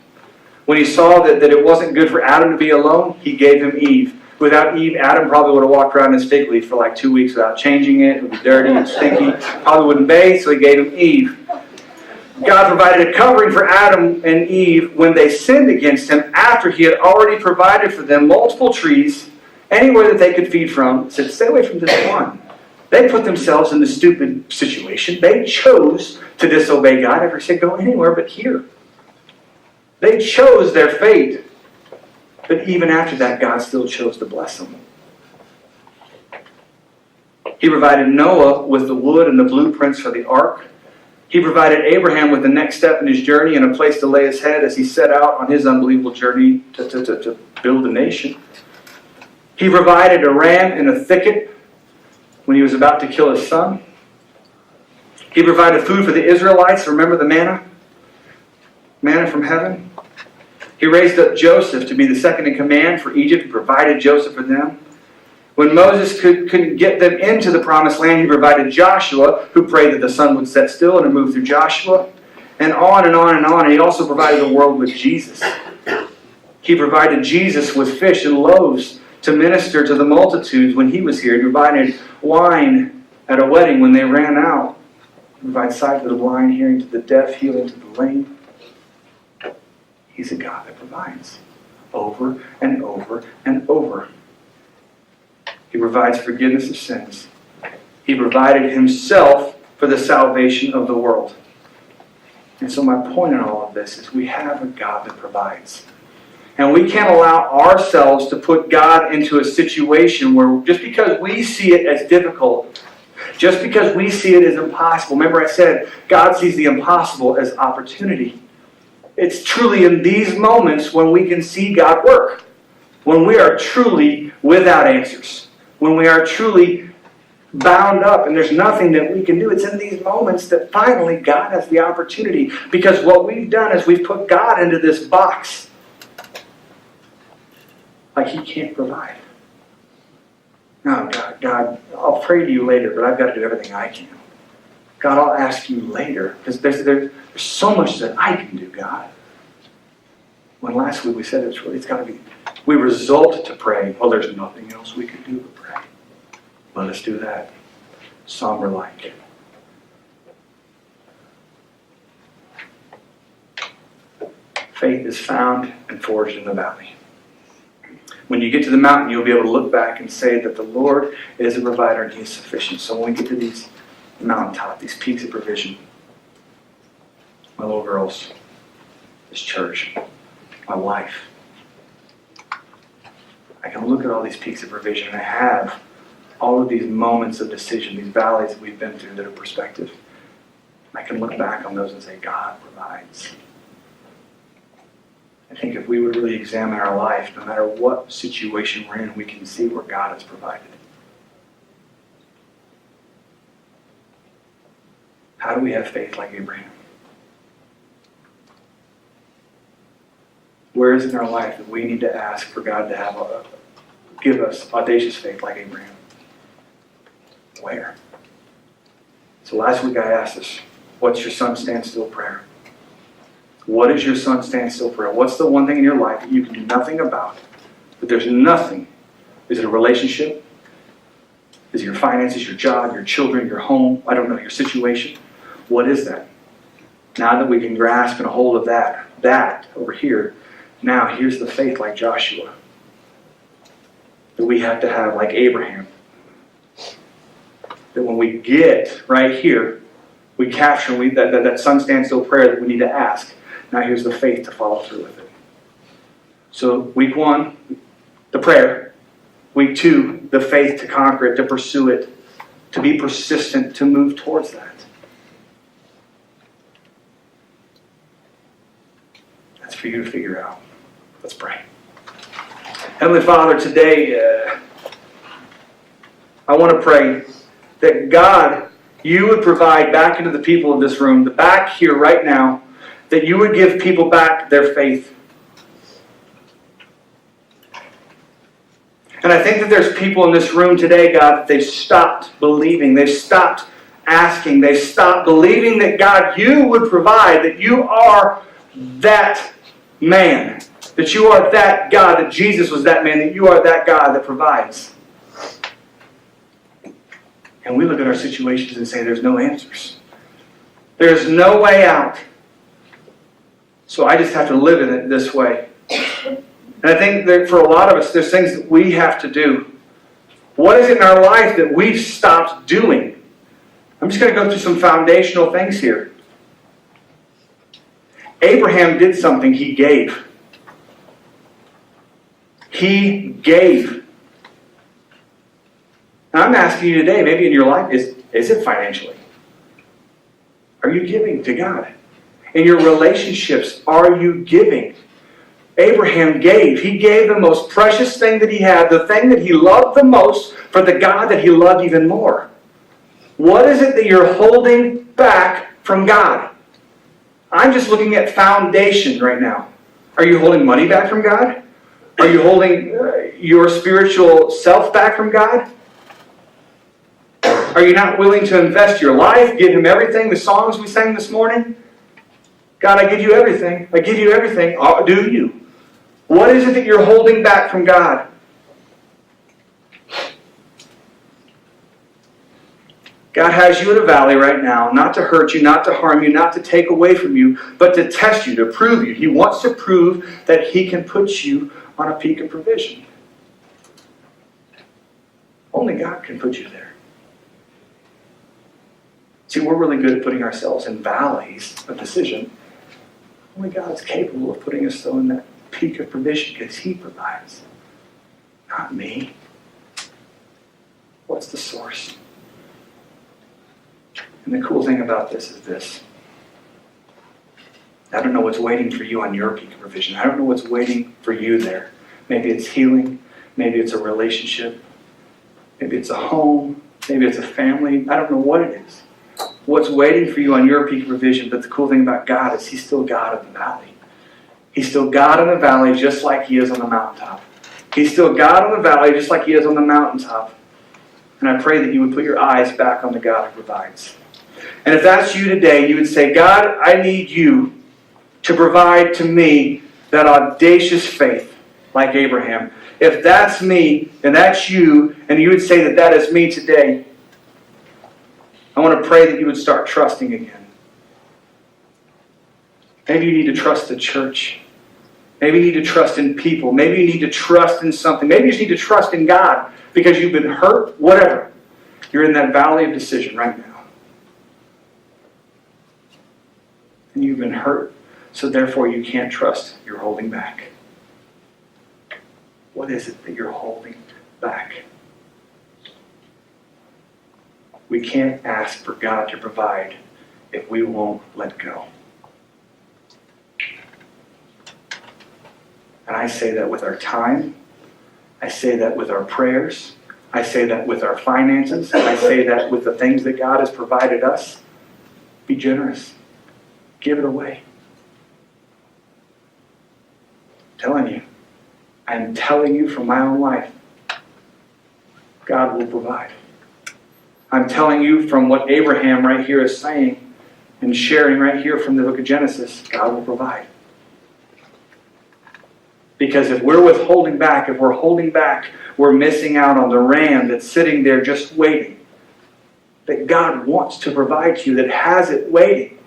When He saw that it wasn't good for Adam to be alone, He gave him Eve. Without Eve, Adam probably would have walked around in his fig leaf for like 2 weeks without changing it. It would be dirty and stinky. Probably wouldn't bathe, so He gave him Eve. God provided a covering for Adam and Eve when they sinned against Him after He had already provided for them multiple trees, anywhere that they could feed from. He said, stay away from this one. They put themselves in this stupid situation. They chose to disobey God. Never said go anywhere but here. They chose their fate. But even after that, God still chose to bless them. He provided Noah with the wood and the blueprints for the ark. He provided Abraham with the next step in his journey and a place to lay his head as he set out on his unbelievable journey to build a nation. He provided a ram in a thicket when he was about to kill his son. He provided food for the Israelites. Remember the manna? Manna from heaven. He raised up Joseph to be the second in command for Egypt. He provided Joseph for them. When Moses couldn't get them into the promised land, he provided Joshua, who prayed that the sun would set still and move through Joshua. And on and on and on. And he also provided the world with Jesus. He provided Jesus with fish and loaves to minister to the multitudes when he was here. He provided wine at a wedding when they ran out. He provided sight to the blind, hearing to the deaf, healing to the lame. He's a God that provides over and over and over. He provides forgiveness of sins. He provided Himself for the salvation of the world. And so my point in all of this is we have a God that provides. And we can't allow ourselves to put God into a situation where just because we see it as difficult, just because we see it as impossible. Remember I said God sees the impossible as opportunity. It's truly in these moments when we can see God work. When we are truly without answers. When we are truly bound up and there's nothing that we can do. It's in these moments that finally God has the opportunity. Because what we've done is we've put God into this box. Like He can't provide. No, God, I'll pray to you later, but I've got to do everything I can. God, I'll ask you later. Because there's so much that I can do, God. When last week we said it's got to be, we result to pray. Well, there's nothing else we can do but pray. Let us do that. Somber-like. Faith is found and forged in the valley. When you get to the mountain, you'll be able to look back and say that the Lord is a provider and He is sufficient. So when we get to these mountaintop, these peaks of provision, my little girls, this church, my wife, I can look at all these peaks of provision and I have all of these moments of decision, these valleys that we've been through that are perspective. I can look back on those and say, God provides. I think if we would really examine our life, no matter what situation we're in, we can see where God has provided. How do we have faith like Abraham? Where is it in our life that we need to ask for God to give us audacious faith like Abraham? Where? So last week I asked us, what's your son stand still prayer? What is your son stand still prayer? What's the one thing in your life that you can do nothing about? But there's nothing. Is it a relationship? Is it your finances, your job, your children, your home? I don't know, your situation. What is that? Now that we can grasp and a hold of that over here, now here's the faith like Joshua that we have to have like Abraham. That when we get right here, we capture that son stand still prayer that we need to ask. Now here's the faith to follow through with it. So week 1, the prayer. Week 2, the faith to conquer it, to pursue it, to be persistent, to move towards that. That's for you to figure out. Let's pray. Heavenly Father, today I want to pray that God, you would provide back into the people of this room, the back here right now, that you would give people back their faith. And I think that there's people in this room today, God, that they've stopped believing. They've stopped asking. They've stopped believing that, God, you would provide, that you are that man, that you are that God, that Jesus was that man, that you are that God that provides. And we look at our situations and say there's no answers. There's no way out. So I just have to live in it this way. And I think that for a lot of us, there's things that we have to do. What is it in our life that we've stopped doing? I'm just going to go through some foundational things here. Abraham did something. He gave. He gave. And I'm asking you today, maybe in your life, is it financially? Are you giving to God? In your relationships, are you giving? Abraham gave. He gave the most precious thing that he had, the thing that he loved the most, for the God that he loved even more. What is it that you're holding back from God? I'm just looking at foundation right now. Are you holding money back from God? Are you holding your spiritual self back from God? Are you not willing to invest your life, give Him everything? The songs we sang this morning? God, I give you everything. I give you everything. Do you? What is it that you're holding back from God? God has you in a valley right now, not to hurt you, not to harm you, not to take away from you, but to test you, to prove you. He wants to prove that He can put you on a peak of provision. Only God can put you there. See, we're really good at putting ourselves in valleys of decision. Only God's capable of putting us so in that peak of provision because He provides. Not me. What's the source? And the cool thing about this is this. I don't know what's waiting for you on your peak of provision. I don't know what's waiting for you there. Maybe it's healing. Maybe it's a relationship. Maybe it's a home. Maybe it's a family. I don't know what it is. What's waiting for you on your peak of provision. But the cool thing about God is He's still God in the valley. He's still God in the valley just like He is on the mountaintop. He's still God in the valley just like He is on the mountaintop. And I pray that you would put your eyes back on the God who provides. And if that's you today, you would say, God, I need you to provide to me that audacious faith like Abraham. If that's me, and that's you, and you would say that that is me today, I want to pray that you would start trusting again. Maybe you need to trust the church. Maybe you need to trust in people. Maybe you need to trust in something. Maybe you just need to trust in God because you've been hurt, whatever. You're in that valley of decision right now. And you've been hurt, so therefore you can't trust. You're holding back. What is it that you're holding back? We can't ask for God to provide if we won't let go. And I say that with our time. I say that with our prayers. I say that with our finances. I say that with the things that God has provided us. Be generous. Give it away. I'm telling you from my own life, God will provide. I'm telling you from what Abraham right here is saying, and sharing right here from the book of Genesis, God will provide. Because if we're withholding back, if we're holding back, we're missing out on the ram that's sitting there just waiting. That God wants to provide to you, that has it waiting.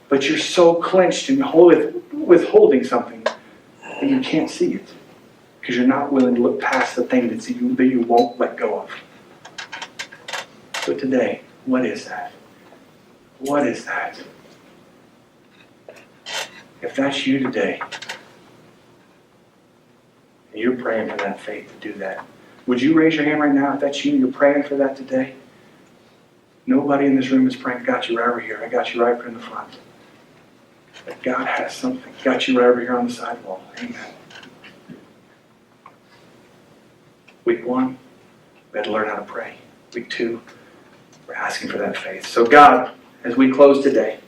But you're so clenched and withholding something that you can't see it. Because you're not willing to look past the thing that you won't let go of. So today, what is that? What is that? If that's you today, and you're praying for that faith to do that, would you raise your hand right now if that's you, you're praying for that today? Nobody in this room is praying, got you right over here. I got you right up in the front. But God has something. Got you right over here on the sidewall. Amen. Week 1, we had to learn how to pray. Week 2, we're asking for that faith. So God, as we close today,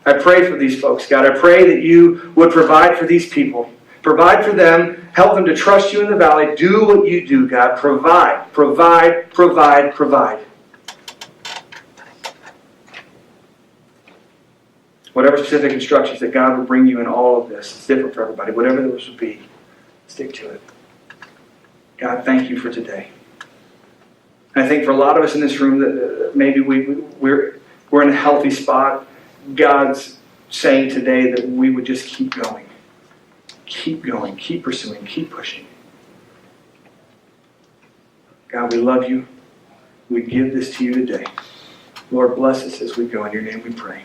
I pray for these folks, God. I pray that you would provide for these people. Provide for them. Help them to trust you in the valley. Do what you do, God. Provide, provide, provide, provide. Whatever specific instructions that God would bring you in all of this, it's different for everybody. Whatever those would be, stick to it. God, thank you for today. And I think for a lot of us in this room that maybe we're in a healthy spot. God's saying today that we would just keep going. Keep going, keep pursuing, keep pushing. God, we love you. We give this to you today. Lord, bless us as we go. In your name we pray.